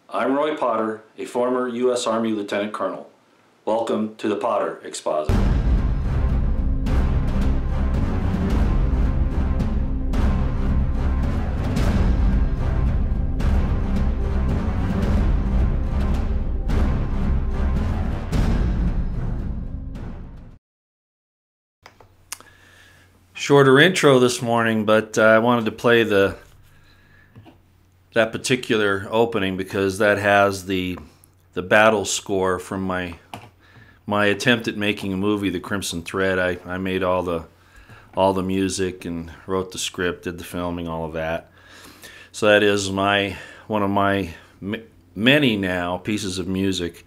I'm Roy Potter, a former U.S. Army Lieutenant Colonel. Welcome to the Potter Expositor. Shorter intro this morning, but I wanted to play that particular opening because that has the battle score from my attempt at making a movie, The Crimson Thread. I made all the music and wrote the script, did the filming, all of that. So that is one of my many now pieces of music,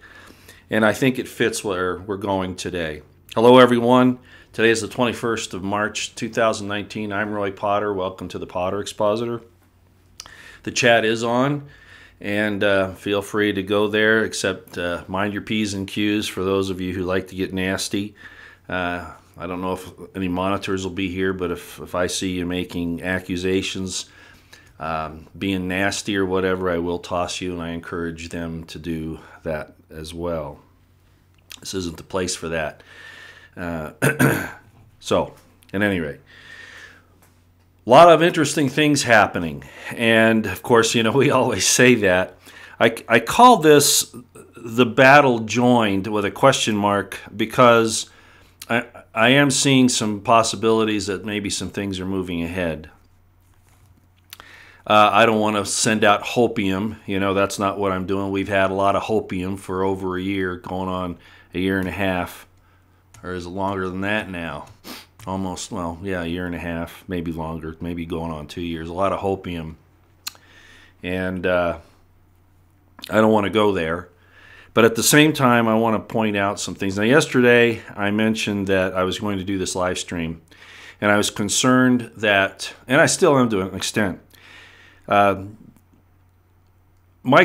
and I think it fits where we're going today. Hello, everyone. Today is the 21st of March, 2019. I'm Roy Potter. Welcome to the Potter Expositor. The chat is on, and feel free to go there, except mind your P's and Q's for those of you who like to get nasty. I don't know if any monitors will be here, but if I see you making accusations, being nasty or whatever, I will toss you, and I encourage them to do that as well. This isn't the place for that. So, at any rate, a lot of interesting things happening, and of course, we always say that. I call this the battle joined with a question mark because I am seeing some possibilities that maybe some things are moving ahead. I don't want to send out hopium. That's not what I'm doing. We've had a lot of hopium for over a year, going on a year and a half. Or is it longer than that now? Almost, a year and a half, maybe longer, maybe going on 2 years. A lot of hopium. And I don't want to go there. But at the same time, I want to point out some things. Now, yesterday, I mentioned that I was going to do this live stream. And I was concerned that, and I still am to an extent, Mike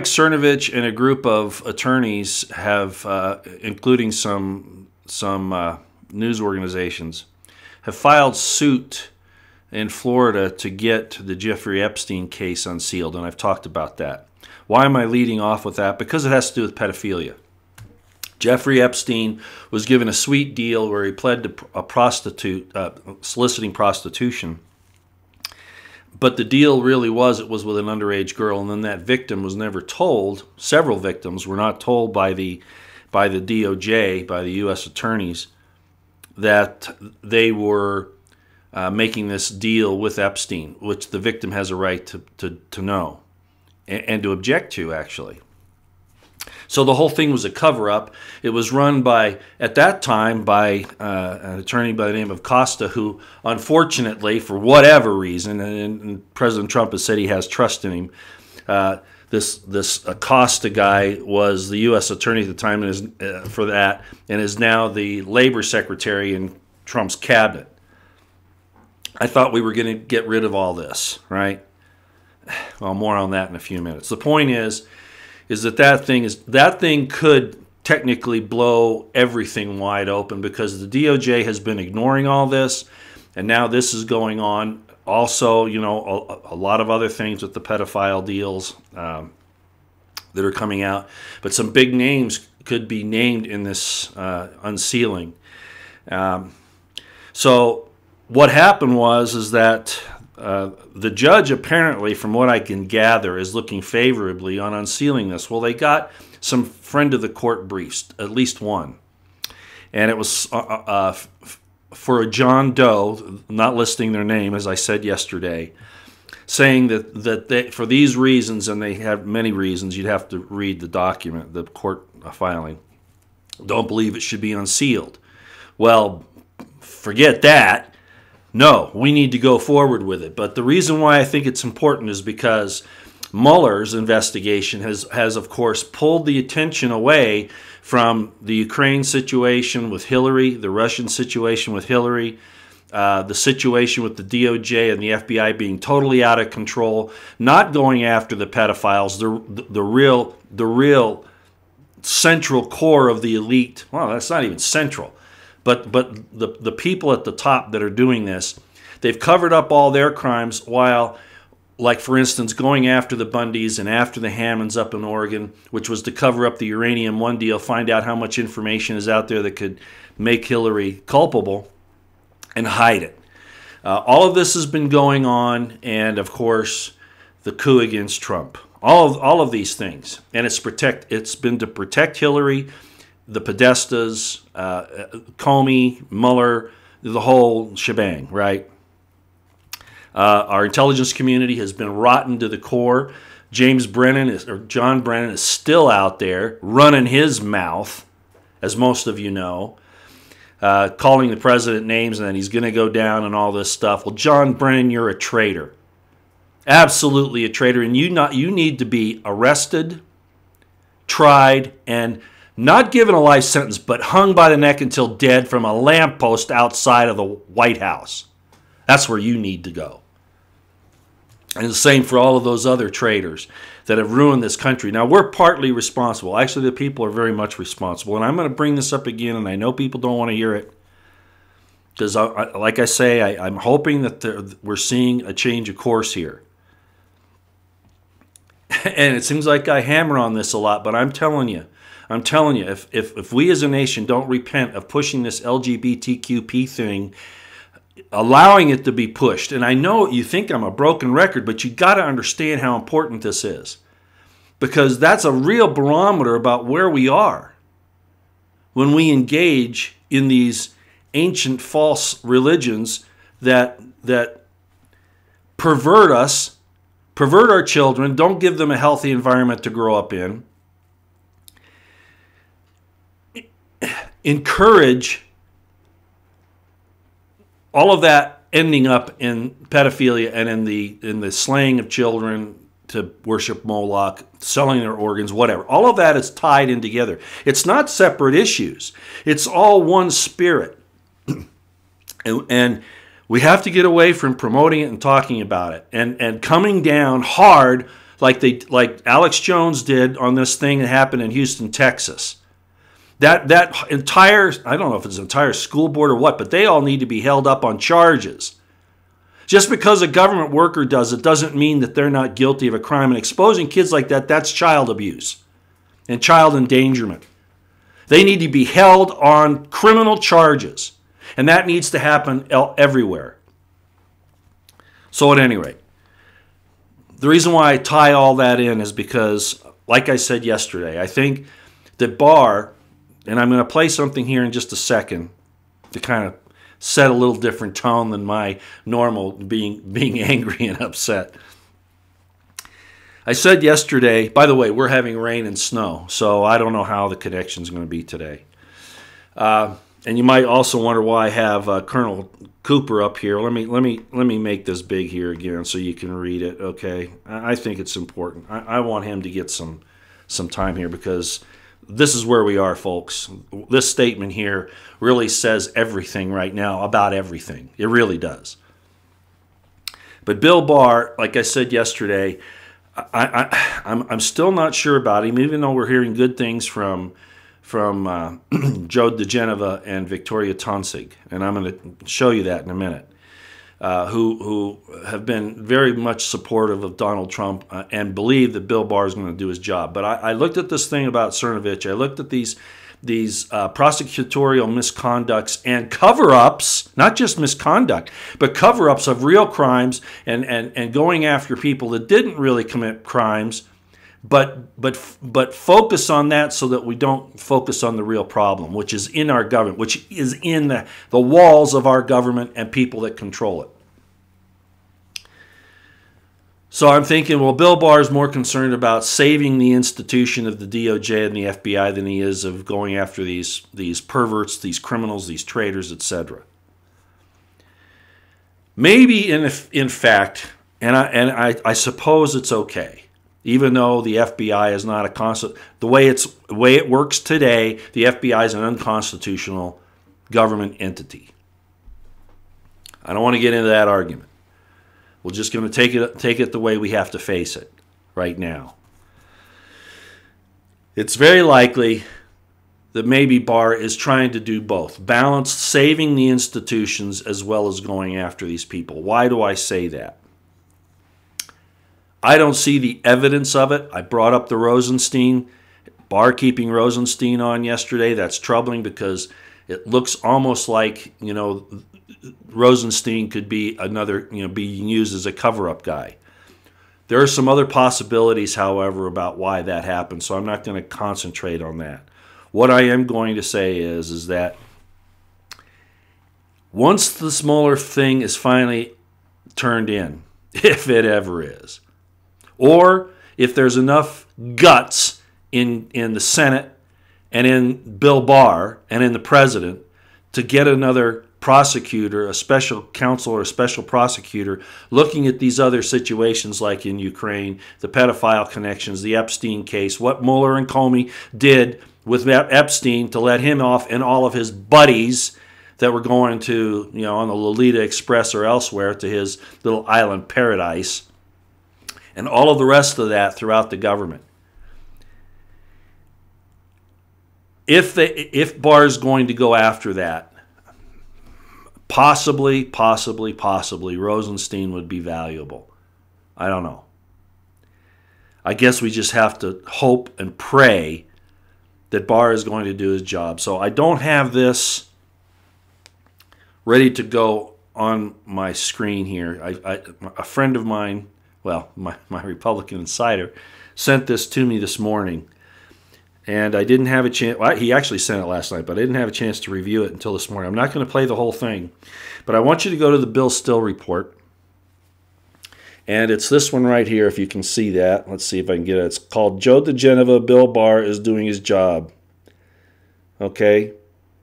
Cernovich and a group of attorneys have, including some news organizations, have filed suit in Florida to get the Jeffrey Epstein case unsealed, and I've talked about that. Why am I leading off with that? Because it has to do with pedophilia. Jeffrey Epstein was given a sweet deal where he pled to a prostitute, soliciting prostitution, but the deal really was with an underage girl, and then that victim was never told. Several victims were not told by the DOJ, by the U.S. attorneys, that they were making this deal with Epstein, which the victim has a right to know and to object to, actually. So the whole thing was a cover-up. It was run at that time, by an attorney by the name of Costa, who, unfortunately, for whatever reason, and President Trump has said he has trust in him, This Acosta guy was the U.S. attorney at the time for that, and is now the labor secretary in Trump's cabinet. I thought we were going to get rid of all this, right? Well, more on that in a few minutes. The point is that thing could technically blow everything wide open, because the DOJ has been ignoring all this, and now this is going on. Also, a lot of other things with the pedophile deals that are coming out. But some big names could be named in this unsealing. So what happened is that the judge, apparently, from what I can gather, is looking favorably on unsealing this. Well, they got some friend of the court briefs, at least one. And it was for a John Doe, not listing their name, as I said yesterday, saying that they, for these reasons, and they have many reasons, you'd have to read the document, the court filing, don't believe it should be unsealed. Well, forget that. No, we need to go forward with it. But the reason why I think it's important is because Mueller's investigation has of course, pulled the attention away from the Ukraine situation with Hillary, the Russian situation with Hillary, the situation with the DOJ and the FBI being totally out of control, not going after the pedophiles, the real central core of the elite. Well, that's not even central, but the people at the top that are doing this, they've covered up all their crimes while like, for instance, going after the Bundys and after the Hammonds up in Oregon, which was to cover up the Uranium One deal, find out how much information is out there that could make Hillary culpable, and hide it. All of this has been going on, and of course, the coup against Trump. All of these things, and it's been to protect Hillary, the Podestas, Comey, Mueller, the whole shebang, right? Our intelligence community has been rotten to the core. John Brennan is still out there running his mouth, as most of you know, calling the president names and then he's going to go down and all this stuff. Well, John Brennan, you're a traitor. Absolutely a traitor. And you need to be arrested, tried, and not given a life sentence, but hung by the neck until dead from a lamppost outside of the White House. That's where you need to go. And the same for all of those other traitors that have ruined this country. Now, we're partly responsible. Actually, the people are very much responsible. And I'm going to bring this up again, and I know people don't want to hear it. Because, like I say, I'm hoping that we're seeing a change of course here. And it seems like I hammer on this a lot, but I'm telling you, if we as a nation don't repent of pushing this LGBTQP thing, allowing it to be pushed, and I know you think I'm a broken record, but you got to understand how important this is, because that's a real barometer about where we are when we engage in these ancient false religions that pervert us, pervert our children, don't give them a healthy environment to grow up in, encourage all of that ending up in pedophilia and in the slaying of children to worship Moloch, selling their organs, whatever. All of that is tied in together. It's not separate issues. It's all one spirit. And we have to get away from promoting it and talking about it and coming down hard like Alex Jones did on this thing that happened in Houston, Texas. That entire, I don't know if it's an entire school board or what, but they all need to be held up on charges. Just because a government worker does it doesn't mean that they're not guilty of a crime. And exposing kids like that, that's child abuse and child endangerment. They need to be held on criminal charges. And that needs to happen everywhere. So at any rate, the reason why I tie all that in is because, like I said yesterday, I think that Barr, and I'm going to play something here in just a second to kind of set a little different tone than my normal being angry and upset. I said yesterday, by the way, we're having rain and snow, so I don't know how the connection's going to be today. And you might also wonder why I have Colonel Cooper up here. Let me make this big here again so you can read it. Okay, I think it's important. I want him to get some time here because this is where we are, folks. This statement here really says everything right now about everything. It really does. But Bill Barr, like I said yesterday, I'm still not sure about him, even though we're hearing good things from Joe diGenova and Victoria Tonsig, and I'm going to show you that in a minute, who have been very much supportive of Donald Trump and believe that Bill Barr is going to do his job. But I looked at this thing about Cernovich. I looked at these prosecutorial misconducts and cover-ups, not just misconduct, but cover-ups of real crimes and going after people that didn't really commit crimes, but focus on that so that we don't focus on the real problem, which is in our government, which is in the walls of our government and people that control it. So I'm thinking, well, Bill Barr is more concerned about saving the institution of the DOJ and the FBI than he is of going after these perverts, these criminals, these traitors, etc. Maybe in fact, and I suppose it's okay, even though the FBI is not the way it works today, the FBI is an unconstitutional government entity. I don't want to get into that argument. We're just going to take it the way we have to face it right now. It's very likely that maybe Barr is trying to do both, balance saving the institutions as well as going after these people. Why do I say that? I don't see the evidence of it. I brought up the Rosenstein, Barr-keeping Rosenstein on yesterday. That's troubling because it looks almost like, Rosenstein could be another, being used as a cover-up guy. There are some other possibilities, however, about why that happened, so I'm not going to concentrate on that. What I am going to say is that once the Mueller thing is finally turned in, if it ever is, or if there's enough guts in the Senate and in Bill Barr and in the president to get another prosecutor, a special counsel or a special prosecutor looking at these other situations like in Ukraine, the pedophile connections, the Epstein case, what Mueller and Comey did with Epstein to let him off and all of his buddies that were going to, on the Lolita Express or elsewhere to his little island paradise, and all of the rest of that throughout the government. If Barr's going to go after that, possibly, Rosenstein would be valuable. I don't know. I guess we just have to hope and pray that Barr is going to do his job. So I don't have this ready to go on my screen here. A friend of mine, well, my Republican insider, sent this to me this morning. And I didn't have a chance. Well, he actually sent it last night, but I didn't have a chance to review it until this morning. I'm not going to play the whole thing, but I want you to go to the Bill Still report. And it's this one right here, if you can see that. Let's see if I can get it. It's called Joe diGenova, Bill Barr is doing his job. Okay,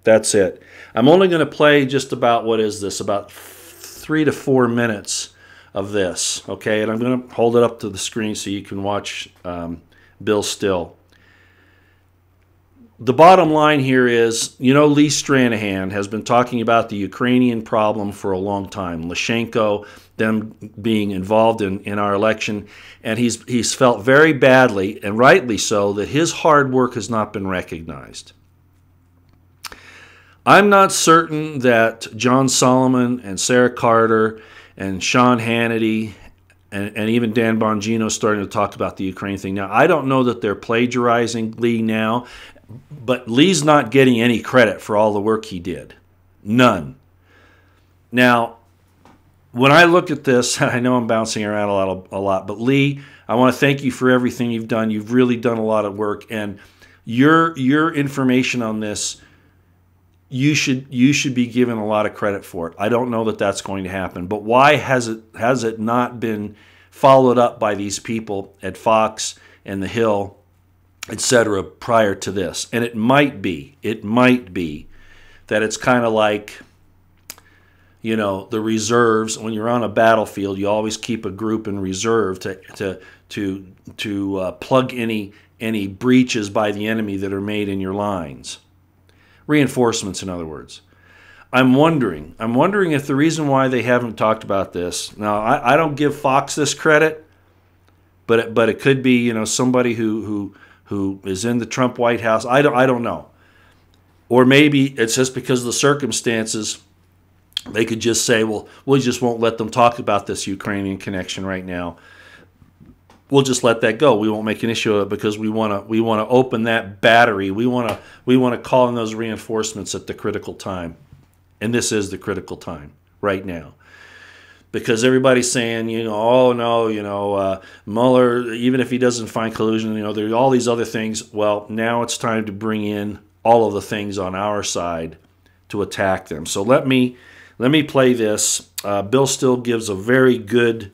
that's it. I'm only going to play just about, what is this, about 3 to 4 minutes of this. Okay, and I'm going to hold it up to the screen so you can watch Bill Still. The bottom line here is, Lee Stranahan has been talking about the Ukrainian problem for a long time. Lyshenko, them being involved in our election, and he's felt very badly, and rightly so, that his hard work has not been recognized. I'm not certain that John Solomon and Sarah Carter and Sean Hannity and even Dan Bongino starting to talk about the Ukraine thing. Now, I don't know that they're plagiarizing Lee now, but Lee's not getting any credit for all the work he did. None. Now, when I look at this, I know I'm bouncing around a lot, but Lee, I want to thank you for everything you've done. You've really done a lot of work, and your information on this, you should be given a lot of credit for it. I don't know that that's going to happen, but why has it not been followed up by these people at Fox and The Hill, etc., prior to this? And it might be that it's kind of like, the reserves. When you're on a battlefield, you always keep a group in reserve to plug any breaches by the enemy that are made in your lines. Reinforcements, in other words. I'm wondering if the reason why they haven't talked about this. Now, I don't give Fox this credit, but it could be somebody who is in the Trump White House. I don't know. Or maybe it's just because of the circumstances. They could just say, well, we just won't let them talk about this Ukrainian connection right now. We'll just let that go. We won't make an issue of it because we want to open that battery. We want to call in those reinforcements at the critical time. And this is the critical time right now. Because everybody's saying, oh no, Mueller, even if he doesn't find collusion, there are all these other things. Well, now it's time to bring in all of the things on our side to attack them. So let me play this. Bill Still gives a very good,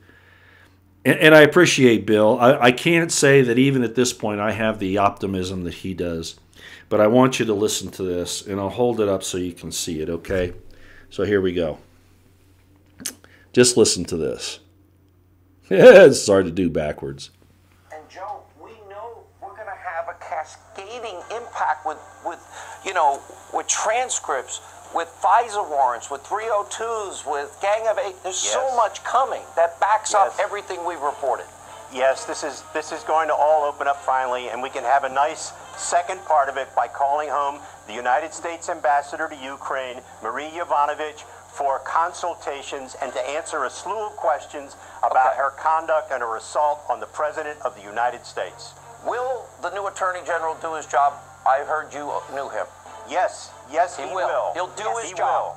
and I appreciate Bill. I can't say that even at this point I have the optimism that he does, but I want you to listen to this, and I'll hold it up so you can see it, okay? So here we go. Just listen to this. It's hard to do backwards. And Joe, we know we're going to have a cascading impact with transcripts, with FISA warrants, with 302s, with Gang of Eight. There's so much coming that backs up everything we've reported. Yes, this is going to all open up finally, and we can have a nice second part of it by calling home the United States Ambassador to Ukraine, Marie Yovanovitch, for consultations and to answer a slew of questions about her conduct and her assault on the President of the United States. Will the new Attorney General do his job? I heard you knew him. Yes, he will. He'll do his He job.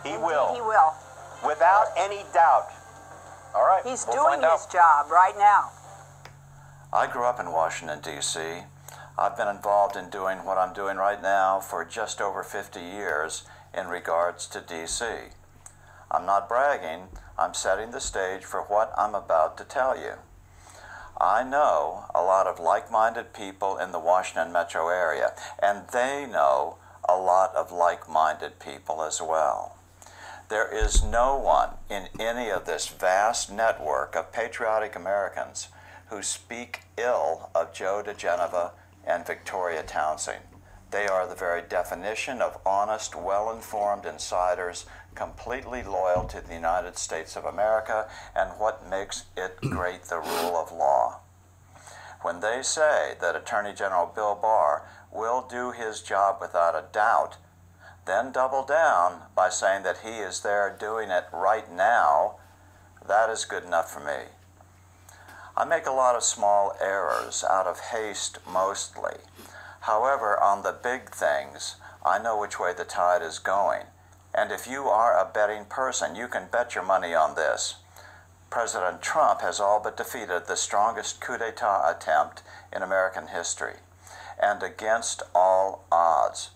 He will. He will. Without any doubt. All right. He's we'll doing find out. his job right now. I grew up in Washington, D.C. I've been involved in doing what I'm doing right now for just over 50 years in regards to D.C. I'm not bragging, I'm setting the stage for what I'm about to tell you. I know a lot of like-minded people in the Washington metro area, and they know a lot of like-minded people as well. There is no one in any of this vast network of patriotic Americans who speak ill of Joe diGenova and Victoria Townsend. They are the very definition of honest, well-informed insiders, completely loyal to the United States of America and what makes it great, the rule of law. When they say that Attorney General Bill Barr will do his job without a doubt, then double down by saying that he is there doing it right now, that is good enough for me. I make a lot of small errors out of haste mostly. However, on the big things, I know which way the tide is going. And if you are a betting person, you can bet your money on this. President Trump has all but defeated the strongest coup d'etat attempt in American history, and against all odds.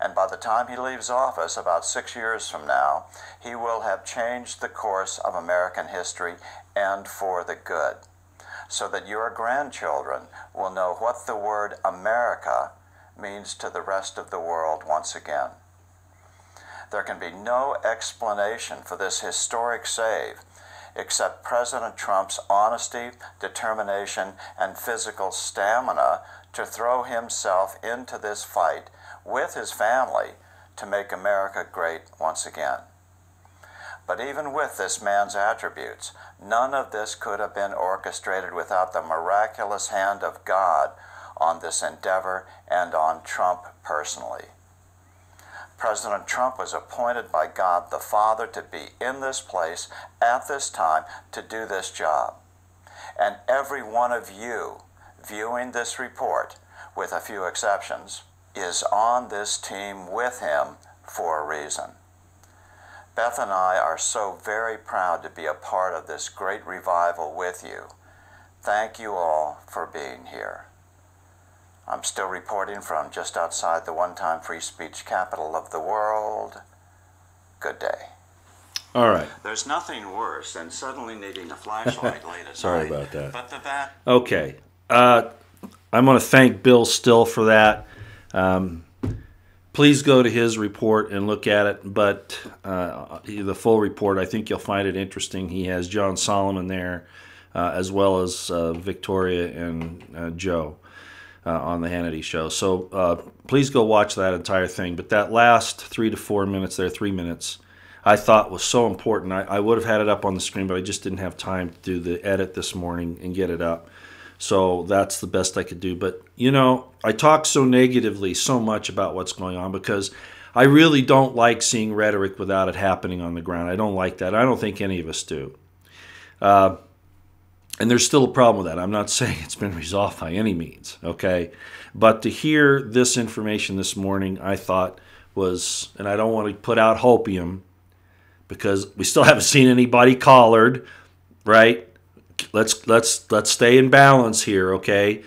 And by the time he leaves office, about 6 years from now, he will have changed the course of American history, and for the good, so that your grandchildren will know what the word America means to the rest of the world once again. There can be no explanation for this historic save except President Trump's honesty, determination, and physical stamina to throw himself into this fight with his family to make America great once again. But even with this man's attributes, none of this could have been orchestrated without the miraculous hand of God on this endeavor and on Trump personally. President Trump was appointed by God the Father to be in this place at this time to do this job. And every one of you viewing this report, with a few exceptions, is on this team with him for a reason. Beth and I are so very proud to be a part of this great revival with you. Thank you all for being here. I'm still reporting from just outside the one-time free speech capital of the world. Good day. All right. There's nothing worse than suddenly needing a flashlight late at Sorry night. about that. But the bat. Okay. I'm going to thank Bill Still for that. Please go to his report and look at it. But the full report, I think you'll find it interesting. He has John Solomon there, as well as Victoria and Joe. On the Hannity show. So please go watch that entire thing. But that last 3 to 4 minutes there, 3 minutes, I thought was so important. I would have had it up on the screen, but I just didn't have time to do the edit this morning and get it up. So that's the best I could do. But, you know, I talk so negatively so much about what's going on because I really don't like seeing rhetoric without it happening on the ground. I don't like that. I don't think any of us do. And there's still a problem with that. I'm not saying it's been resolved by any means, okay? But to hear this information this morning, I thought was, and I don't want to put out hopium because we still haven't seen anybody collared, right? Let's stay in balance here, okay?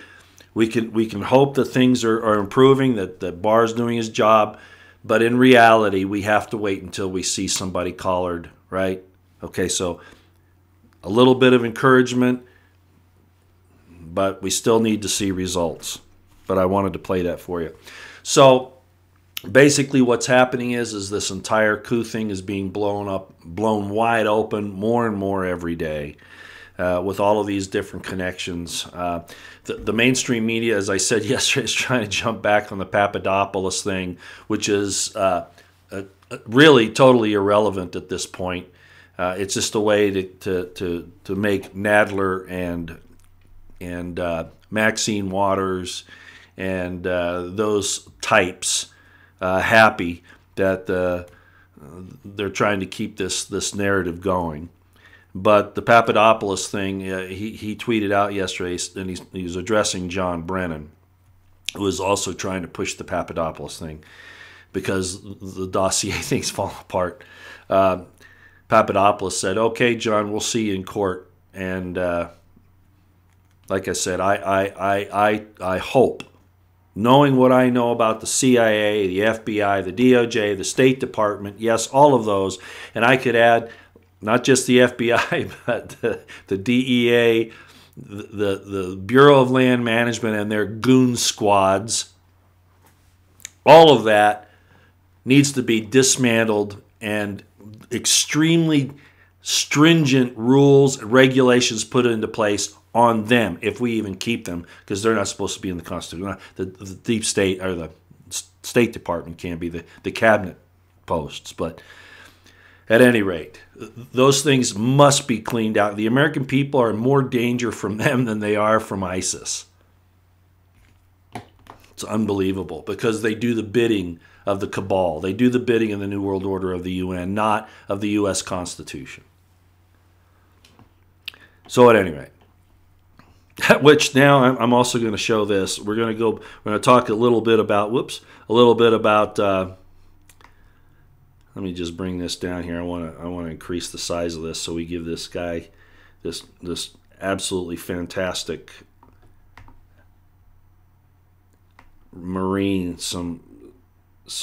We can hope that things are improving, that Barr's doing his job, but in reality, we have to wait until we see somebody collared, right? Okay, so a little bit of encouragement, but we still need to see results. But I wanted to play that for you. So basically what's happening is this entire coup thing is being blown wide open more and more every day with all of these different connections. The mainstream media, as I said yesterday, is trying to jump back on the Papadopoulos thing, which is really totally irrelevant at this point. It's just a way to make Nadler and Maxine Waters and those types happy that they're trying to keep this narrative going. But the Papadopoulos thing, he tweeted out yesterday, and he was addressing John Brennan, who was also trying to push the Papadopoulos thing because the dossier thing's falling apart. Papadopoulos said, "Okay, John, we'll see you in court." And like I said, I hope, knowing what I know about the CIA, the FBI, the DOJ, the State Department, yes, all of those, and I could add not just the FBI, but the DEA, the Bureau of Land Management and their goon squads, all of that needs to be dismantled and extremely stringent rules and regulations put into place on them, if we even keep them, because they're not supposed to be in the Constitution. The deep state, or the State Department, can be the cabinet posts. But at any rate, those things must be cleaned out. The American people are in more danger from them than they are from ISIS. It's unbelievable, because they do the bidding of the cabal. They do the bidding of the New World Order of the UN, not of the U.S. Constitution. So at any rate, which now I'm also going to show this. We're going to talk a little bit about, let me just bring this down here. I want to increase the size of this so we give this guy, this absolutely fantastic Marine some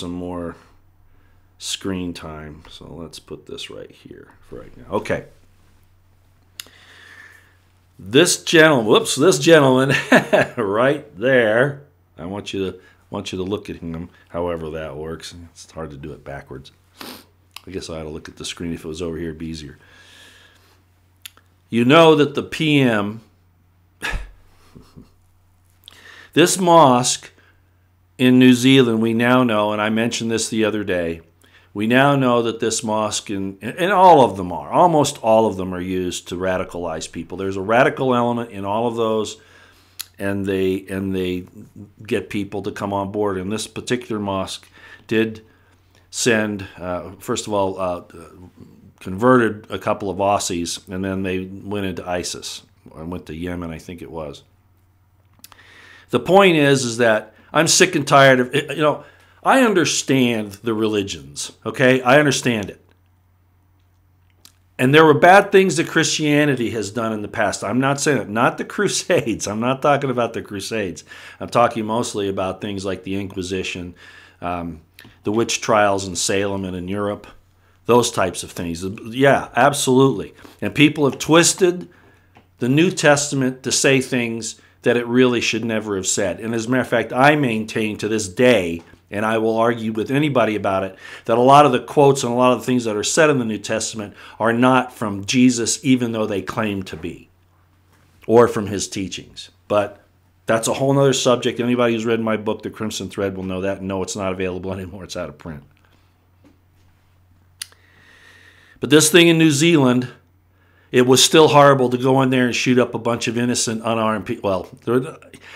more screen time. So let's put this right here for right now. Okay. This gentleman right there. I want you to look at him, however that works. It's hard to do it backwards. I guess I ought to look at the screen. If it was over here, it'd be easier. You know that the PM, this mosque in New Zealand, we now know, and I mentioned this the other day, we now know that this mosque, and all of them are, almost all of them are used to radicalize people. There's a radical element in all of those, and they get people to come on board. And this particular mosque did send, first of all, converted a couple of Aussies, and then they went into ISIS, or went to Yemen, I think it was. The point is that I'm sick and tired of, I understand the religions, okay? I understand it. And there were bad things that Christianity has done in the past. I'm not saying it. Not the Crusades. I'm not talking about the Crusades. I'm talking mostly about things like the Inquisition, the witch trials in Salem and in Europe, those types of things. Yeah, absolutely. And people have twisted the New Testament to say things that it really should never have said. And as a matter of fact, I maintain to this day, and I will argue with anybody about it, that a lot of the quotes and a lot of the things that are said in the New Testament are not from Jesus, even though they claim to be, or from his teachings. But that's a whole other subject. Anybody who's read my book, The Crimson Thread, will know that. And no, it's not available anymore. It's out of print. But this thing in New Zealand, it was still horrible to go in there and shoot up a bunch of innocent, unarmed people. Well,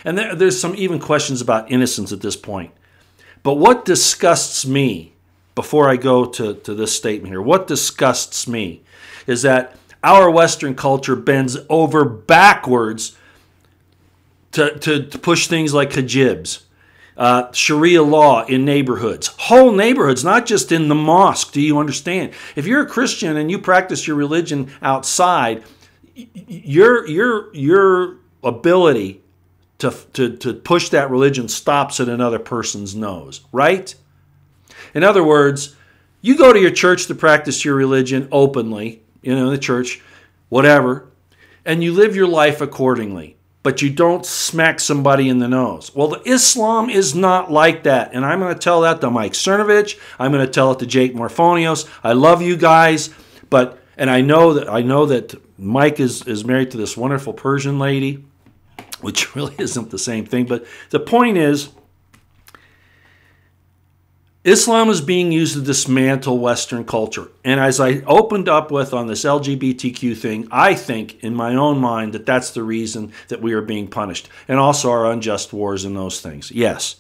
there's some even questions about innocence at this point. But what disgusts me, before I go to this statement here, what disgusts me is that our Western culture bends over backwards to push things like hijabs, Sharia law in neighborhoods, whole neighborhoods, not just in the mosque. Do you understand? If you're a Christian and you practice your religion outside, your ability to push that religion stops at another person's nose, right? In other words, you go to your church to practice your religion openly, the church, whatever, and you live your life accordingly, but you don't smack somebody in the nose. Well, the Islam is not like that, and I'm going to tell that to Mike Cernovich. I'm going to tell it to Jake Morphonios. I love you guys, and I know that Mike is married to this wonderful Persian lady, which really isn't the same thing. But the point is, Islam is being used to dismantle Western culture. And as I opened up with on this LGBTQ thing, I think in my own mind that that's the reason that we are being punished. And also our unjust wars and those things. Yes.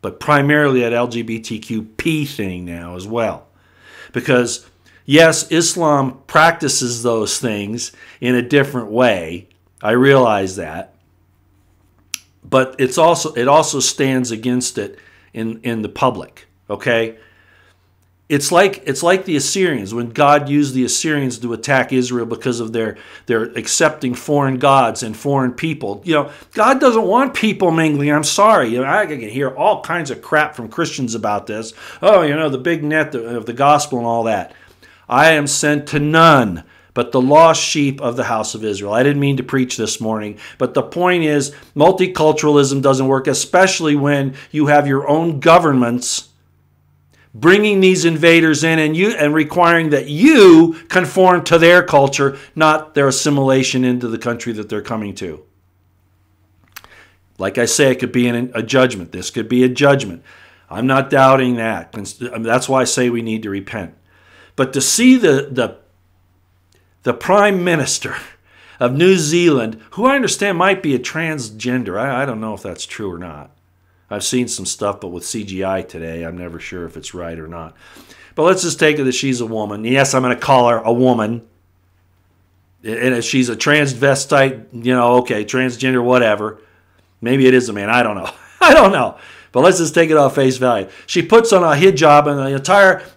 But primarily that LGBTQP thing now as well. Because, yes, Islam practices those things in a different way. I realize that. But it also stands against it in the public, okay? It's like the Assyrians, when God used the Assyrians to attack Israel because of their accepting foreign gods and foreign people. God doesn't want people mingling. I'm sorry. I can hear all kinds of crap from Christians about this. Oh, the big net of the gospel and all that. I am sent to none but the lost sheep of the house of Israel. I didn't mean to preach this morning, but the point is multiculturalism doesn't work, especially when you have your own governments bringing these invaders in and requiring that you conform to their culture, not their assimilation into the country that they're coming to. Like I say, it could be a judgment. This could be a judgment. I'm not doubting that. That's why I say we need to repent. But to see the Prime Minister of New Zealand, who I understand might be a transgender, I don't know if that's true or not. I've seen some stuff, but with CGI today, I'm never sure if it's right or not. But let's just take it that she's a woman. Yes, I'm going to call her a woman. And if she's a transvestite, okay, transgender, whatever. Maybe it is a man. I don't know. I don't know. But let's just take it off face value. She puts on a hijab, and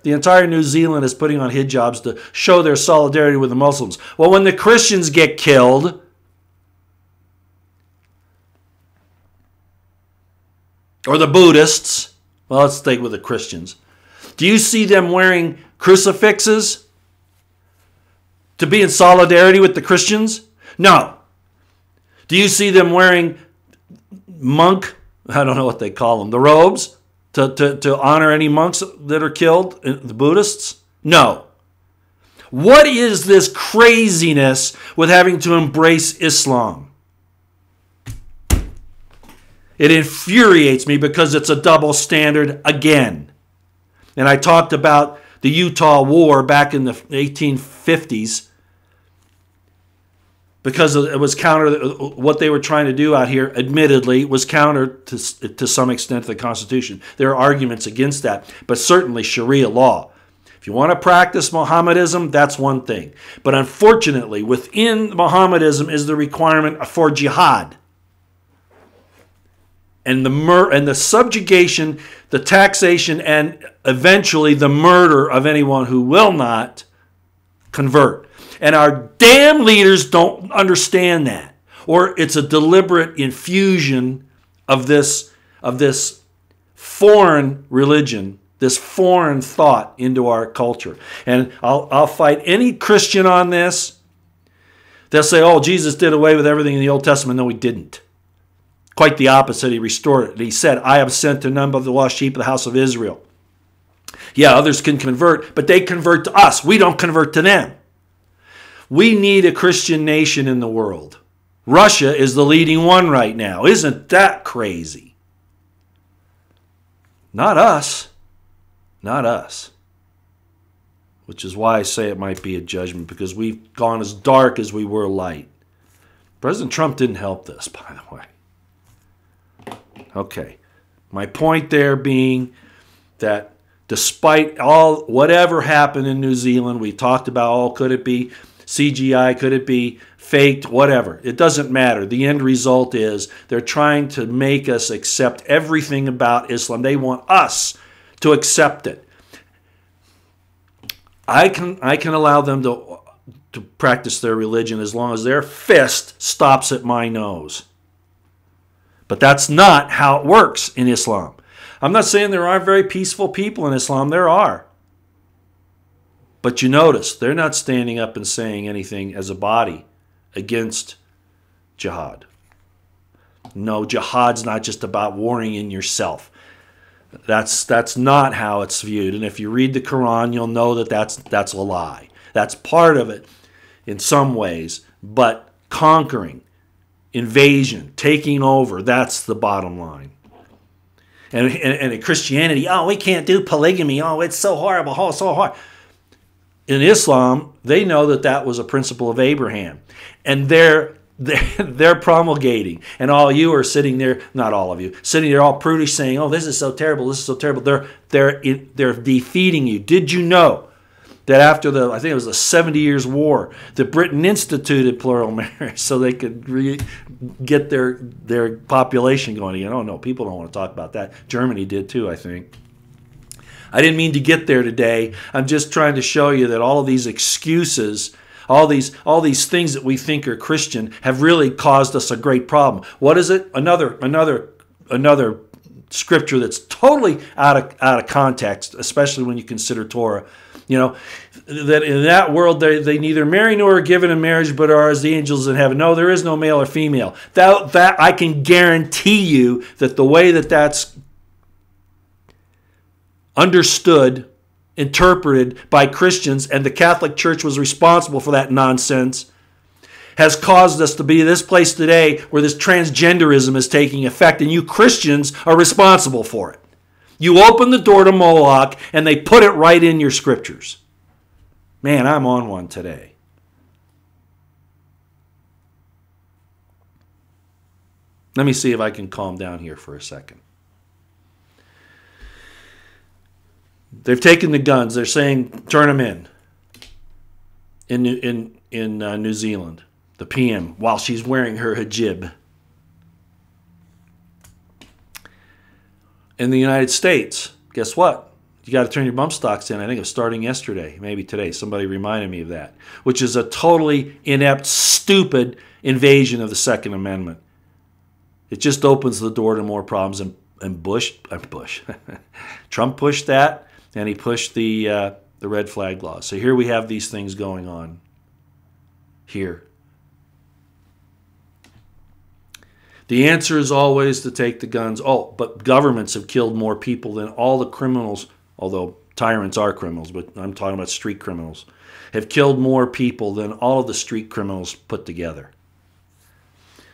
the entire New Zealand is putting on hijabs to show their solidarity with the Muslims. Well, when the Christians get killed, or the Buddhists, well, let's stay with the Christians. Do you see them wearing crucifixes to be in solidarity with the Christians? No. Do you see them wearing I don't know what they call them, the robes, to honor any monks that are killed, the Buddhists? No. What is this craziness with having to embrace Islam? It infuriates me because it's a double standard again. And I talked about the Utah War back in the 1850s because it was counter, what they were trying to do out here, admittedly, was counter to some extent to the Constitution. There are arguments against that, but certainly Sharia law. If you want to practice Mohammedism, that's one thing. But unfortunately, within Mohammedism is the requirement for jihad. And the subjugation, the taxation, and eventually the murder of anyone who will not convert. And our damn leaders don't understand that. Or it's a deliberate infusion of this foreign religion, this foreign thought into our culture. And I'll fight any Christian on this. They'll say, oh, Jesus did away with everything in the Old Testament. No, he didn't. Quite the opposite. He restored it. He said, I am sent to none but the lost sheep of the house of Israel. Yeah, others can convert, but they convert to us. We don't convert to them. We need a Christian nation in the world. Russia is the leading one right now. Isn't that crazy? Not us. Not us. Which is why I say it might be a judgment, because we've gone as dark as we were light. President Trump didn't help this, by the way. Okay. My point there being that despite whatever happened in New Zealand, we talked about, could it be CGI, could it be faked, whatever. It doesn't matter. The end result is they're trying to make us accept everything about Islam. They want us to accept it. I can allow them to practice their religion as long as their fist stops at my nose. But that's not how it works in Islam. I'm not saying there aren't very peaceful people in Islam. There are. But you notice, they're not standing up and saying anything as a body against jihad. No, jihad's not just about warring in yourself. That's not how it's viewed. And if you read the Quran, you'll know that that's a lie. That's part of it in some ways. But conquering, invasion, taking over, that's the bottom line. And in Christianity, we can't do polygamy. It's so horrible. It's so hard. In Islam, they know that was a principle of Abraham. And they're promulgating. And all you are sitting there, not all of you, sitting there all prudish saying, this is so terrible, this is so terrible. They're defeating you. Did you know that after I think it was the 70 Years' War, that Britain instituted plural marriage so they could get their population going again. Oh, no, people don't want to talk about that. Germany did too, I think. I didn't mean to get there today. I'm just trying to show you that all of these excuses, all these things that we think are Christian have really caused us a great problem. What is it? Another scripture that's totally out of context, especially when you consider Torah. You know, that in that world they neither marry nor are given in marriage, but are as the angels in heaven. No, there is no male or female. That I can guarantee you that the way that's understood, interpreted by Christians, and the Catholic Church was responsible for that nonsense, has caused us to be this place today where this transgenderism is taking effect, and you Christians are responsible for it. You open the door to Moloch, and they put it right in your scriptures. Man, I'm on one today. Let me see if I can calm down here for a second. They've taken the guns. They're saying, turn them in New Zealand. The PM, while she's wearing her hijab. In the United States, guess what? You got to turn your bump stocks in. I think it was starting yesterday, maybe today. Somebody reminded me of that. Which is a totally inept, stupid invasion of the Second Amendment. It just opens the door to more problems. And Trump pushed that, and he pushed the red flag law. So here we have these things going on. Here. The answer is always to take the guns. Oh, but governments have killed more people than all the criminals, although tyrants are criminals, but I'm talking about street criminals, have killed more people than all of the street criminals put together.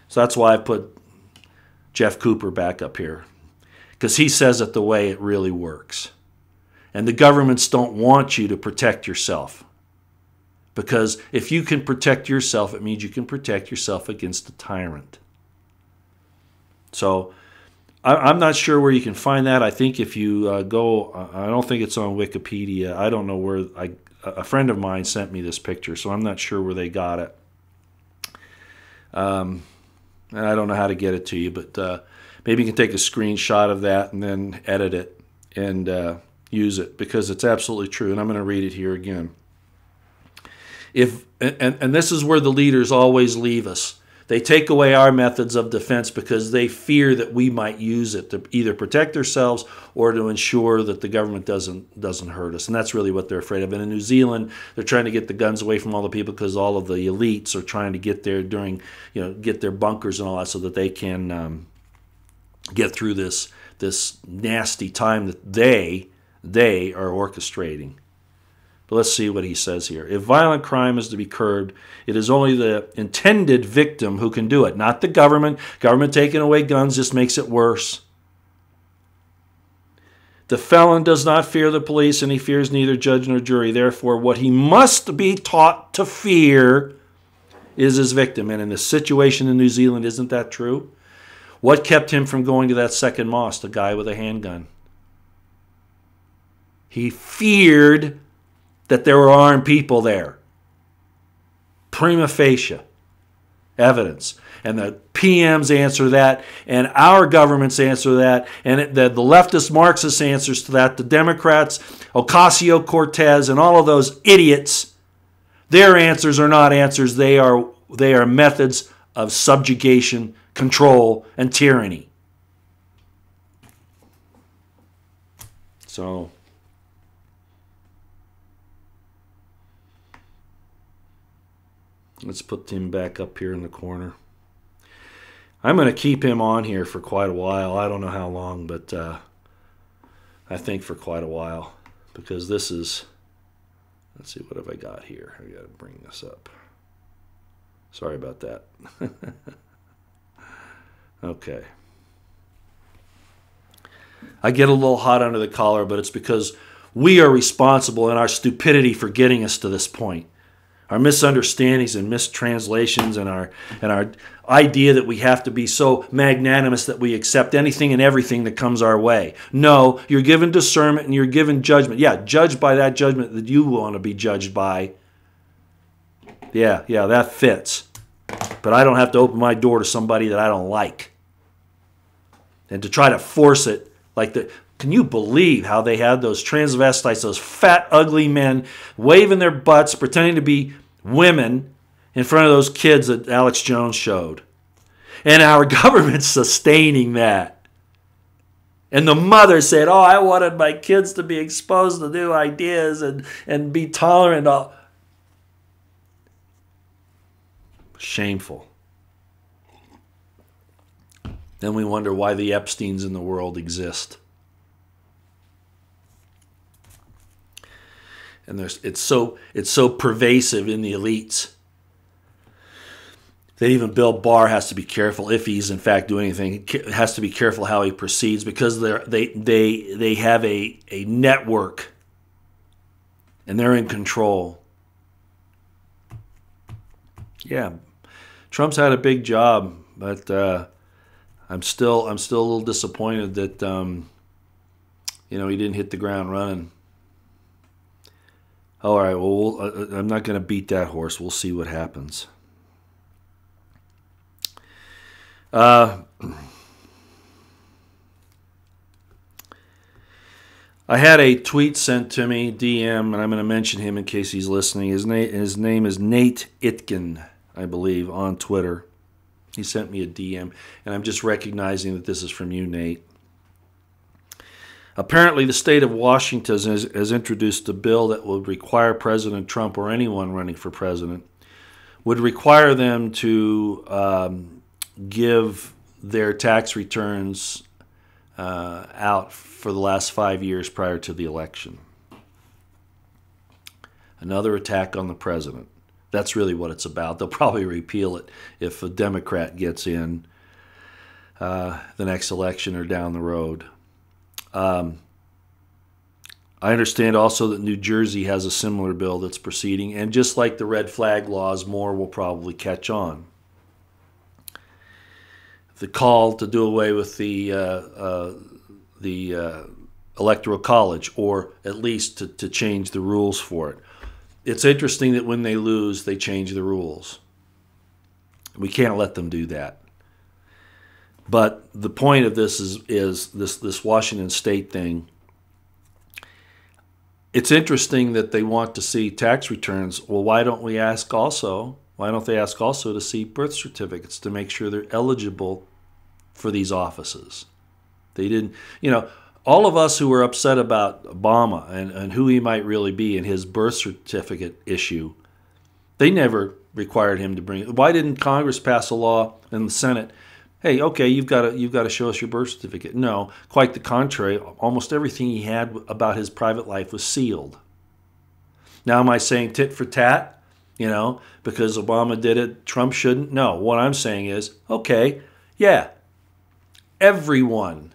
So that's why I put Jeff Cooper back up here, because he says it the way it really works. And the governments don't want you to protect yourself, because if you can protect yourself, it means you can protect yourself against a tyrant. So I'm not sure where you can find that. I think if you go, I don't think it's on Wikipedia. I don't know where. A friend of mine sent me this picture, so I'm not sure where they got it. And I don't know how to get it to you, but maybe you can take a screenshot of that and then edit it and use it, because it's absolutely true. And I'm going to read it here again. And this is where the leaders always leave us. They take away our methods of defense because they fear that we might use it to either protect ourselves or to ensure that the government doesn't hurt us. And that's really what they're afraid of. And in New Zealand, they're trying to get the guns away from all the people because all of the elites are trying to get there get their bunkers and all that so that they can get through this nasty time that they are orchestrating. But let's see what he says here. If violent crime is to be curbed, it is only the intended victim who can do it, not the government. Government taking away guns just makes it worse. The felon does not fear the police, and he fears neither judge nor jury. Therefore, what he must be taught to fear is his victim. And in the situation in New Zealand, isn't that true? What kept him from going to that second mosque? The guy with a handgun. He feared that there were armed people there. Prima facie evidence. And the PMs answer that, and our governments answer that, and the leftist Marxist answers to that, the Democrats, Ocasio-Cortez, and all of those idiots, their answers are not answers. They are methods of subjugation, control, and tyranny. So let's put him back up here in the corner. I'm going to keep him on here for quite a while. I don't know how long, but I think for quite a while. Because this is... Let's see, what have I got here? I got to bring this up. Sorry about that. Okay. I get a little hot under the collar, but it's because we are responsible in our stupidity for getting us to this point. our misunderstandings and mistranslations and our idea that we have to be so magnanimous that we accept anything and everything that comes our way. No, you're given discernment and you're given judgment. Yeah, judged by that judgment that you want to be judged by. Yeah, that fits. But I don't have to open my door to somebody that I don't like. And to try to force it like the... Can you believe how they had those transvestites, those fat, ugly men waving their butts, pretending to be women in front of those kids that Alex Jones showed? And our government's sustaining that. And the mother said, oh, I wanted my kids to be exposed to new ideas and be tolerant. Shameful. Then we wonder why the Epsteins in the world exist. And it's so pervasive in the elites that even Bill Barr has to be careful if he's in fact doing anything. He has to be careful how he proceeds because they have a network and they're in control. Yeah, Trump's had a big job, but I'm still a little disappointed that he didn't hit the ground running. All right, well, I'm not going to beat that horse. We'll see what happens. I had a tweet sent to me, DM, and I'm going to mention him in case he's listening. His name is Nate Itkin, I believe, on Twitter. He sent me a DM, and I'm just recognizing that this is from you, Nate. Apparently, the state of Washington has introduced a bill that would require President Trump or anyone running for president would require them to give their tax returns out for the last 5 years prior to the election. Another attack on the president. That's really what it's about. They'll probably repeal it if a Democrat gets in the next election or down the road. I understand also that New Jersey has a similar bill that's proceeding, and just like the red flag laws, more will probably catch on. The call to do away with the Electoral College, or at least to change the rules for it. It's interesting that when they lose, they change the rules. We can't let them do that. But the point of this is this Washington State thing. It's interesting that they want to see tax returns. Well, why don't they ask also to see birth certificates to make sure they're eligible for these offices? They didn't, all of us who were upset about Obama and who he might really be in his birth certificate issue, they never required him to bring it. Why didn't Congress pass a law in the Senate? Hey, okay, you've got to show us your birth certificate. No, quite the contrary. Almost everything he had about his private life was sealed. Now, am I saying tit for tat? Because Obama did it, Trump shouldn't? No, what I'm saying is, okay, yeah, everyone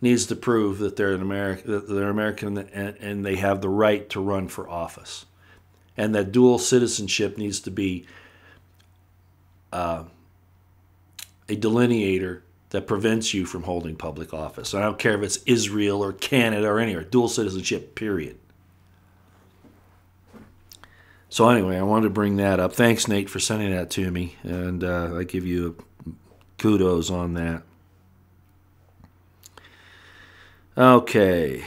needs to prove that they're American and they have the right to run for office, and that dual citizenship needs to be a delineator that prevents you from holding public office. I don't care if it's Israel or Canada or anywhere. Dual citizenship, period. So anyway, I wanted to bring that up. Thanks, Nate, for sending that to me, and I give you kudos on that. Okay.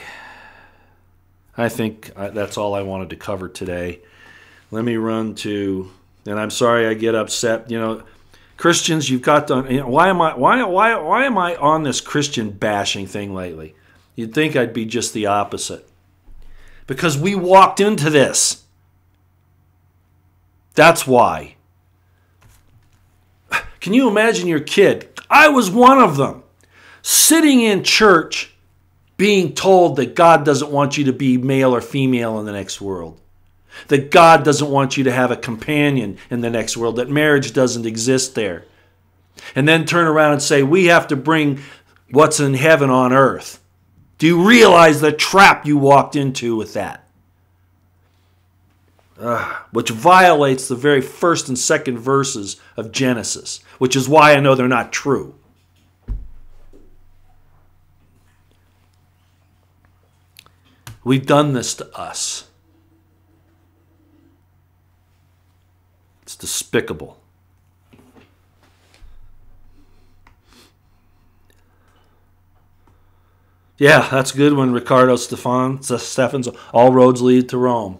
I think that's all I wanted to cover today. Let me run to, and I'm sorry I get upset. Christians, you've got to. Why am I on this Christian bashing thing lately? You'd think I'd be just the opposite, because we walked into this. That's why. Can you imagine your kid? I was one of them, sitting in church, being told that God doesn't want you to be male or female in the next world. That God doesn't want you to have a companion in the next world, that marriage doesn't exist there. And then turn around and say, we have to bring what's in heaven on earth. Do you realize the trap you walked into with that? which violates the very first and second verses of Genesis, which is why I know they're not true. We've done this to us. It's despicable. Yeah, that's a good one, Ricardo Steffens. All roads lead to Rome.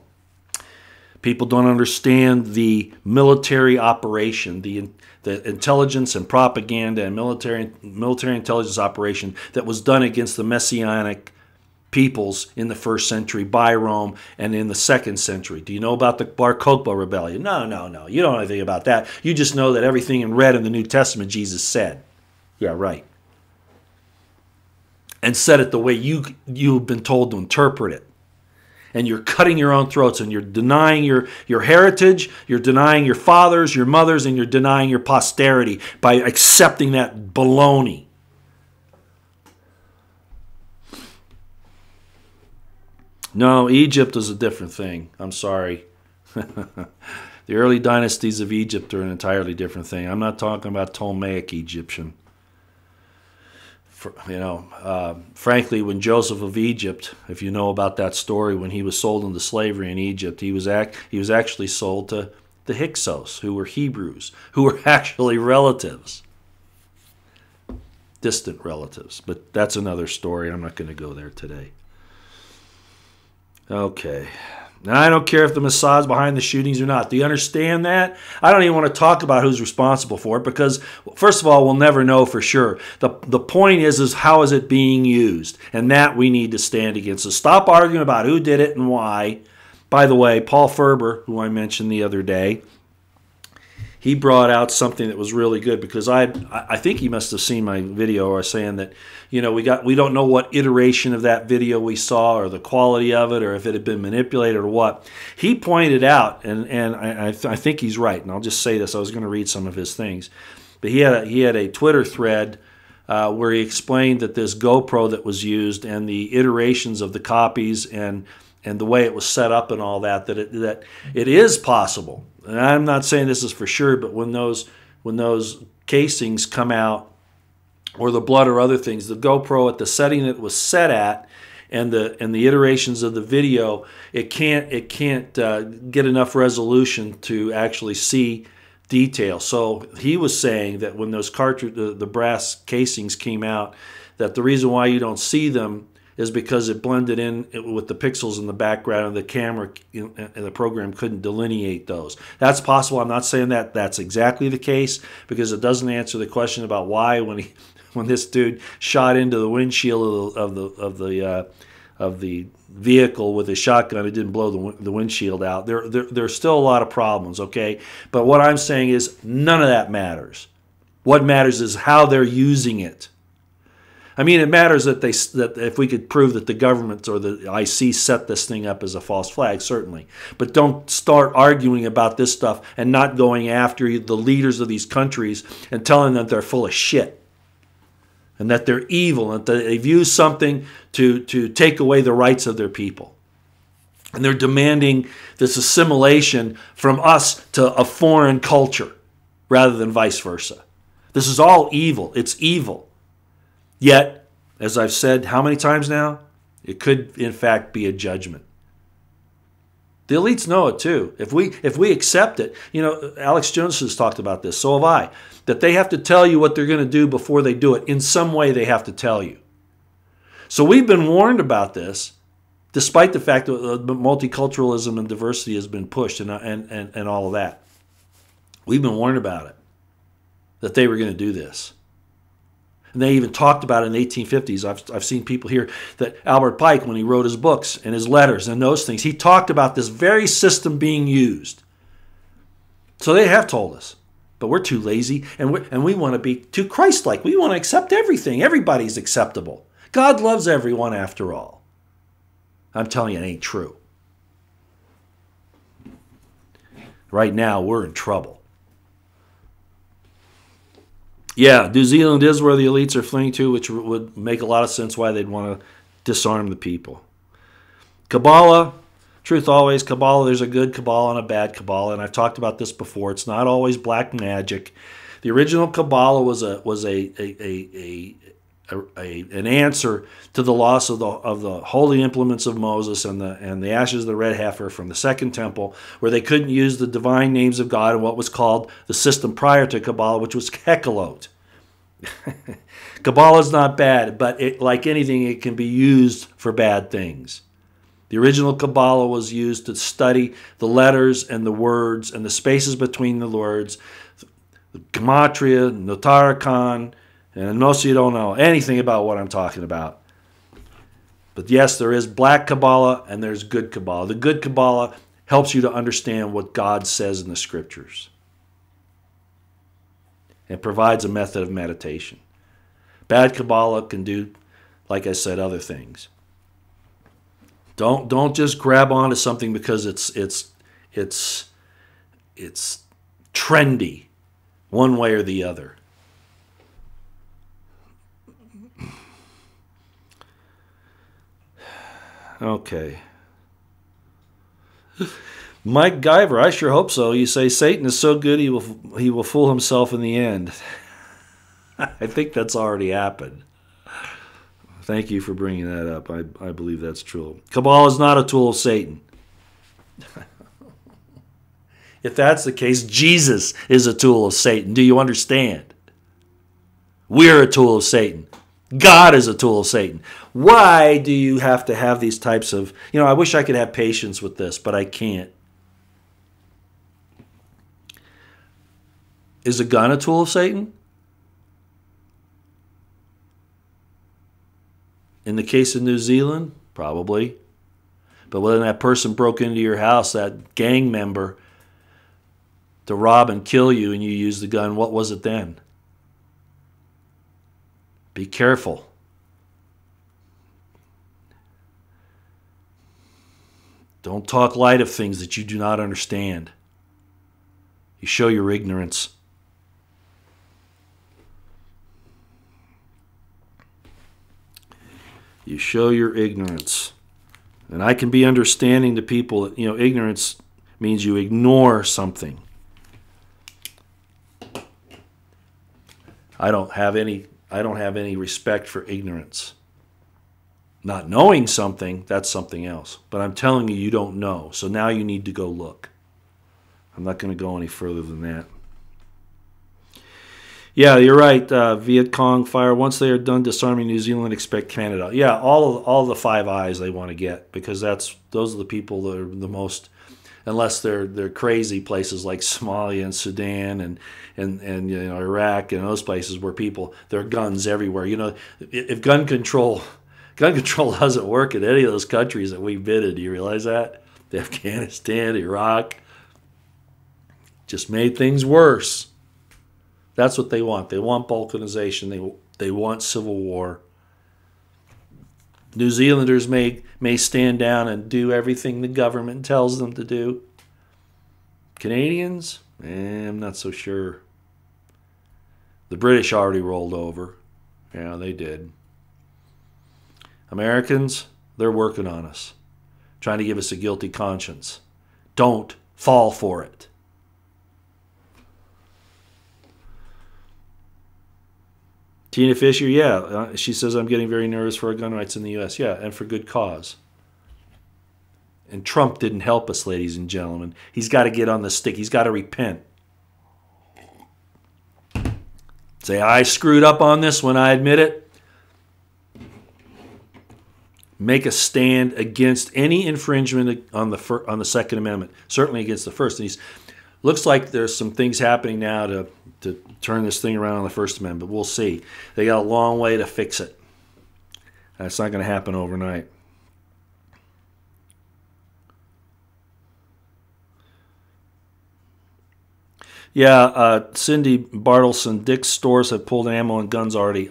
People don't understand the military operation, the intelligence and propaganda and military intelligence operation that was done against the Messianic peoples in the 1st century by Rome and in the 2nd century. Do you know about the Bar Kokhba rebellion? No. You don't know anything about that. You just know that everything in red in the New Testament Jesus said. Yeah, right. And said it the way you've been told to interpret it. And you're cutting your own throats, and you're denying your heritage, you're denying your fathers, your mothers, and you're denying your posterity by accepting that baloney. No, Egypt is a different thing. I'm sorry. The early dynasties of Egypt are an entirely different thing. I'm not talking about Ptolemaic Egyptian. Frankly, when Joseph of Egypt, if you know about that story, when he was sold into slavery in Egypt, he was actually sold to the Hyksos, who were Hebrews, who were actually relatives, distant relatives. But that's another story. I'm not going to go there today. Okay. Now, I don't care if the Mossad's behind the shootings or not. Do you understand that? I don't even want to talk about who's responsible for it because, first of all, we'll never know for sure. The point is how is it being used? And that we need to stand against. So stop arguing about who did it and why. By the way, Paul Ferber, who I mentioned the other day, he brought out something that was really good because I think he must have seen my video or saying that, we don't know what iteration of that video we saw or the quality of it or if it had been manipulated or what. He pointed out, and I think he's right, and I'll just say this. I was going to read some of his things. But he had a Twitter thread where he explained that this GoPro that was used and the iterations of the copies and the way it was set up and all that it is possible. And I'm not saying this is for sure, but when those casings come out, or the blood or other things, the GoPro at the setting it was set at, and the iterations of the video, it can't get enough resolution to actually see detail. So he was saying that when those the brass casings came out, that the reason why you don't see them is because it blended in with the pixels in the background and the camera and the program couldn't delineate those. That's possible. I'm not saying that that's exactly the case because it doesn't answer the question about why when this dude shot into the windshield of the vehicle with a shotgun, it didn't blow the windshield out. There's still a lot of problems, okay? But what I'm saying is none of that matters. What matters is how they're using it. I mean, it matters that if we could prove that the government or the IC set this thing up as a false flag, certainly. But don't start arguing about this stuff and not going after the leaders of these countries and telling them they're full of shit and that they're evil and that they've used something to take away the rights of their people. And they're demanding this assimilation from us to a foreign culture rather than vice versa. This is all evil. It's evil. Yet, as I've said how many times now, it could in fact be a judgment. The elites know it too. If we accept it, Alex Jones has talked about this, so have I, that they have to tell you what they're going to do before they do it. In some way they have to tell you. So we've been warned about this, despite the fact that multiculturalism and diversity has been pushed and all of that. We've been warned about it, that they were going to do this. And they even talked about it in the 1850s. I've seen people here that Albert Pike, when he wrote his books and his letters and those things, he talked about this very system being used. So they have told us. But we're too lazy, and we want to be too Christ-like. We want to accept everything. Everybody's acceptable. God loves everyone after all. I'm telling you, it ain't true. Right now, we're in trouble. Yeah, New Zealand is where the elites are fleeing to, which would make a lot of sense why they'd want to disarm the people. Kabbalah, Truth always, Kabbalah, there's a good Kabbalah and a bad Kabbalah, and I've talked about this before. It's not always black magic. The original Kabbalah was an answer to the loss of the holy implements of Moses and the ashes of the red heifer from the Second Temple, where they couldn't use the divine names of God in what was called the system prior to Kabbalah, which was Hekalot. Kabbalah is not bad, but like anything, it can be used for bad things. The original Kabbalah was used to study the letters and the words and the spaces between the words, Gematria, Notarikon, and most of you don't know anything about what I'm talking about. But yes, there is black Kabbalah and there's good Kabbalah. The good Kabbalah helps you to understand what God says in the Scriptures. It provides a method of meditation. Bad Kabbalah can do, like I said, other things. Don't just grab onto something because it's trendy, one way or the other. Okay. Mike Guyver, I sure hope so. You say Satan is so good he will fool himself in the end. I think that's already happened. Thank you for bringing that up. I believe that's true. Kabbalah is not a tool of Satan. If that's the case, Jesus is a tool of Satan. Do you understand? We're a tool of Satan. God is a tool of Satan. Why do you have to have these types of... I wish I could have patience with this, but I can't. Is a gun a tool of Satan? In the case of New Zealand, probably. But when that person broke into your house, that gang member, to rob and kill you, and you used the gun, what was it then? Be careful. Don't talk light of things that you do not understand. You show your ignorance. You show your ignorance. And I can be understanding to people that, ignorance means you ignore something. I don't have any respect for ignorance. Not knowing something, that's something else. But I'm telling you, you don't know. So now you need to go look. I'm not going to go any further than that. Yeah, you're right. Viet Cong fire. Once they are done disarming New Zealand, expect Canada. Yeah, all the Five Eyes they want to get, because those are the people that are the most, unless they're crazy places like Somalia and Sudan and Iraq and those places where there are guns everywhere. If gun control doesn't work in any of those countries that we've been in. Do you realize that? Afghanistan, Iraq, just made things worse. That's what they want. They want balkanization. They want civil war. New Zealanders may stand down and do everything the government tells them to do. Canadians? I'm not so sure. The British already rolled over. Yeah, they did. Americans, they're working on us, trying to give us a guilty conscience. Don't fall for it. Tina Fisher, yeah, she says, I'm getting very nervous for our gun rights in the U.S. Yeah, and for good cause. And Trump didn't help us, ladies and gentlemen. He's got to get on the stick. He's got to repent. Say, I screwed up on this one, I admit it. Make a stand against any infringement on the Second Amendment, certainly against the First. And looks like there's some things happening now to turn this thing around on the First Amendment, but we'll see. They got a long way to fix it. That's not going to happen overnight. Yeah, Cindy Bartleson, Dick's stores have pulled ammo and guns already.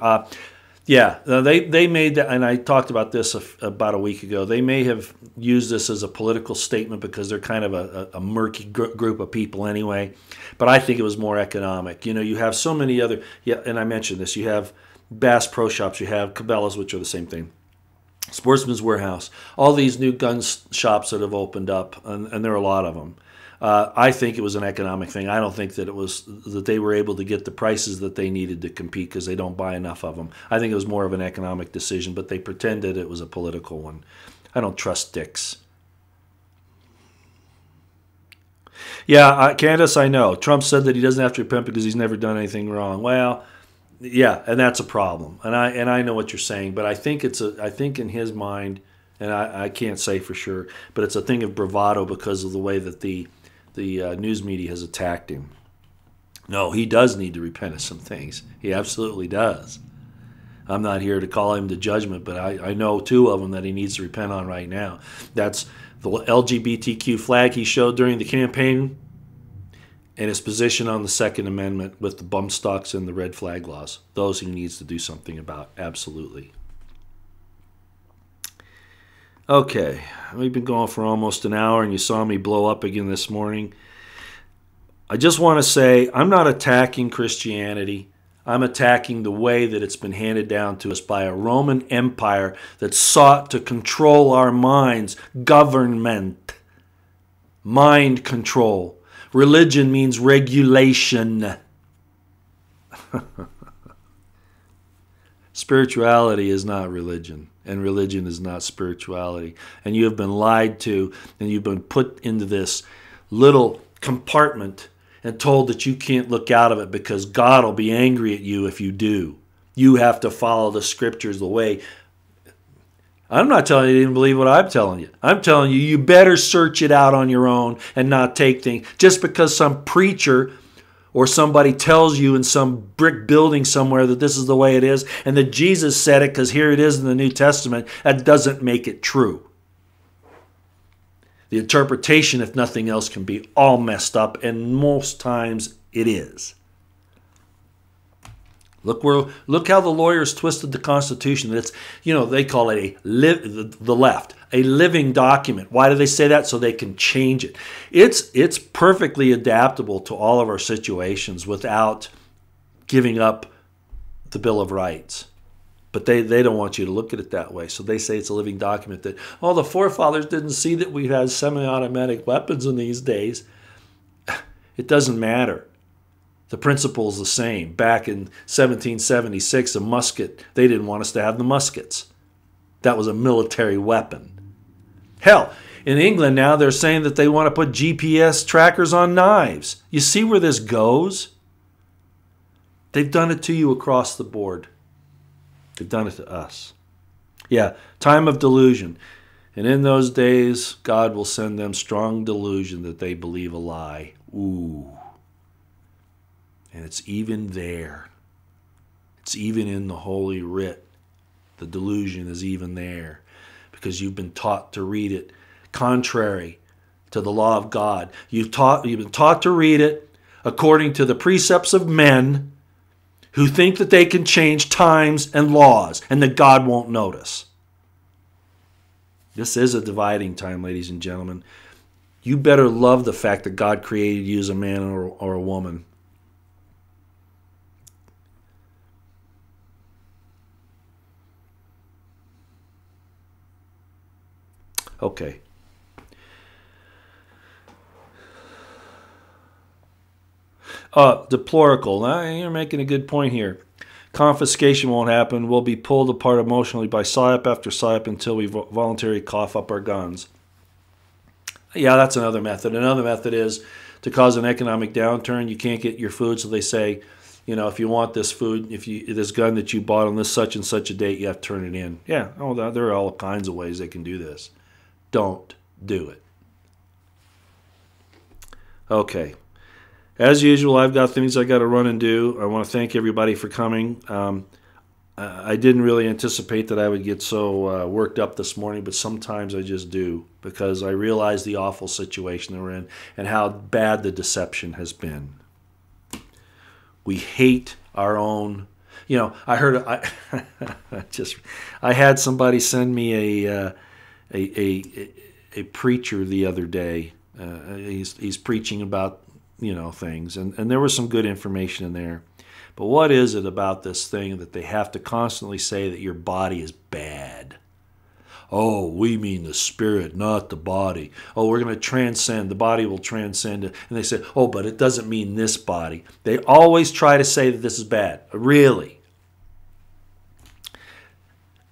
Yeah, they made that, and I talked about this about a week ago. They may have used this as a political statement because they're kind of a murky group of people anyway. But I think it was more economic. You have so many other, and I mentioned this. You have Bass Pro Shops, you have Cabela's, which are the same thing. Sportsman's Warehouse, all these new gun shops that have opened up, and there are a lot of them. I think it was an economic thing. I don't think that it was that they were able to get the prices that they needed to compete because they don't buy enough of them. I think it was more of an economic decision, but they pretended it was a political one. I don't trust dicks. Yeah, Candace, I know. Trump said that he doesn't have to repent because he's never done anything wrong. Well, yeah, and that's a problem. And I know what you're saying, but I think in his mind, and I can't say for sure, but it's a thing of bravado because of the way that the news media has attacked him. No, he does need to repent of some things. He absolutely does. I'm not here to call him to judgment, but I know two of them that he needs to repent on right now. That's the LGBTQ flag he showed during the campaign and his position on the Second Amendment with the bump stocks and the red flag laws. Those he needs to do something about, absolutely. Okay, we've been going for almost an hour, and you saw me blow up again this morning. I just want to say I'm not attacking Christianity. I'm attacking the way that it's been handed down to us by a Roman Empire that sought to control our minds. Government. Mind control. Religion means regulation. Spirituality is not religion, and religion is not spirituality. And you have been lied to, and you've been put into this little compartment and told that you can't look out of it because God will be angry at you if you do. You have to follow the scriptures the way. I'm not telling you to even believe what I'm telling you. I'm telling you, you better search it out on your own and not take things. Just because some preacher or somebody tells you in some brick building somewhere that this is the way it is and that Jesus said it because here it is in the New Testament, that doesn't make it true. The interpretation, if nothing else, can be all messed up, and most times it is. Look how the lawyers twisted the Constitution. It's, they call it the left, a living document. Why do they say that? So they can change it. It's perfectly adaptable to all of our situations without giving up the Bill of Rights. But they don't want you to look at it that way. So they say it's a living document that, the forefathers didn't see that we had semi-automatic weapons in these days. It doesn't matter. The principle is the same. Back in 1776, a musket, they didn't want us to have the muskets. That was a military weapon. Hell, in England now they're saying that they want to put GPS trackers on knives. You see where this goes? They've done it to you across the board. They've done it to us. Yeah, time of delusion. And in those days, God will send them strong delusion that they believe a lie. Ooh. And it's even there. It's even in the Holy Writ. The delusion is even there because you've been taught to read it contrary to the law of God. You've been taught to read it according to the precepts of men who think that they can change times and laws and that God won't notice. This is a dividing time, ladies and gentlemen. You better love the fact that God created you as a man or a woman. Okay. Deplorable. You're making a good point here. Confiscation won't happen. We'll be pulled apart emotionally by psyop after psyop until we voluntarily cough up our guns. Yeah, that's another method. Another method is to cause an economic downturn. You can't get your food, so they say, if you want this food, this gun that you bought on this such and such a date, you have to turn it in. Yeah, there are all kinds of ways they can do this. Don't do it. Okay. As usual, I've got things I got to run and do. I want to thank everybody for coming. I didn't really anticipate that I would get so worked up this morning, but sometimes I just do because I realize the awful situation that we're in and how bad the deception has been. We hate our own. I heard. I had somebody send me a preacher the other day. He's preaching about things, and there was some good information in there. But what is it about this thing that they have to constantly say that your body is bad? Oh, we mean the spirit, not the body. Oh, we're going to transcend. The body will transcend it. And they say, oh, but it doesn't mean this body. They always try to say that this is bad. Really.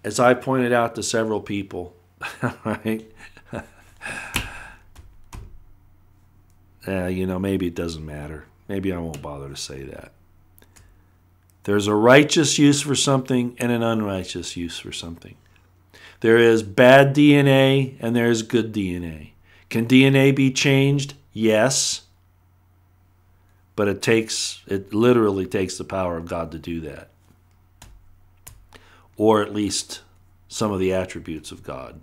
As I pointed out to several people, right? Maybe it doesn't matter. Maybe I won't bother to say that. There's a righteous use for something and an unrighteous use for something. There is bad DNA and there is good DNA. Can DNA be changed? Yes. But it literally takes the power of God to do that. Or at least some of the attributes of God.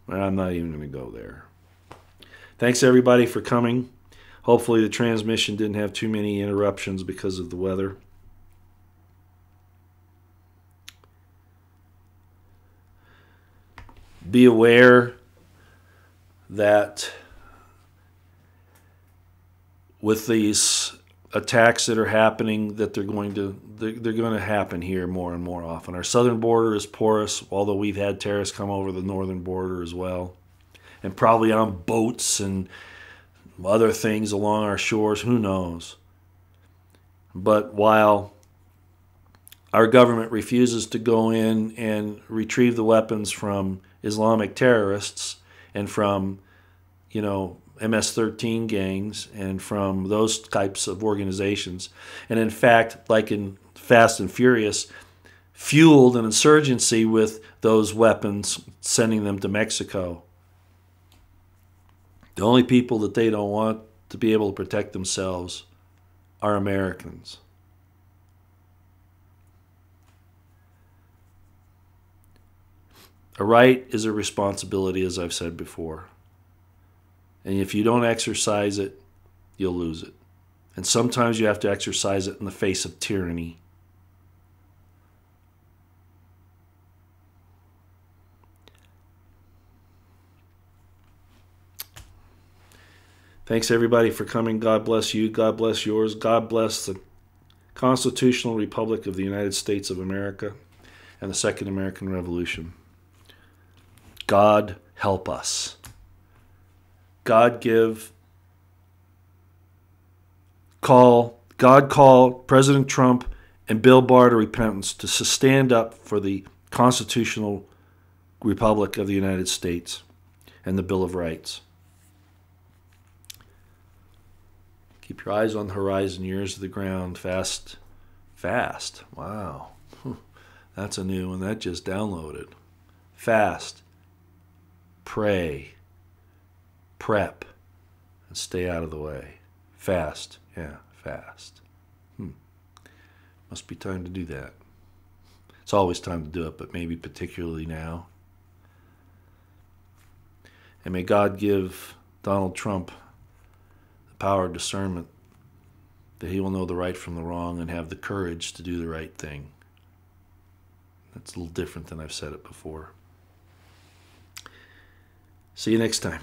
And I'm not even going to go there. Thanks everybody for coming. Hopefully the transmission didn't have too many interruptions because of the weather. Be aware that with these attacks that are happening, that they're going to happen here more and more often. Our southern border is porous, although we've had terrorists come over the northern border as well, and probably on boats and other things along our shores. Who knows? But while our government refuses to go in and retrieve the weapons from Islamic terrorists and from, MS-13 gangs and from those types of organizations, and in fact, like in Fast and Furious, fueled an insurgency with those weapons, sending them to Mexico. The only people that they don't want to be able to protect themselves are Americans. A right is a responsibility, as I've said before. And if you don't exercise it, you'll lose it. And sometimes you have to exercise it in the face of tyranny. Thanks everybody for coming. God bless you. God bless yours. God bless the Constitutional Republic of the United States of America and the Second American Revolution. God help us. God call President Trump and Bill Barr to repentance, to stand up for the Constitutional Republic of the United States and the Bill of Rights. Keep your eyes on the horizon, your ears to the ground. Fast. Wow. That's a new one. That just downloaded. Fast. Pray. Prep. And stay out of the way. Fast. Yeah, fast. Must be time to do that. It's always time to do it, but maybe particularly now. And may God give Donald Trump power of discernment, that he will know the right from the wrong and have the courage to do the right thing. That's a little different than I've said it before. See you next time.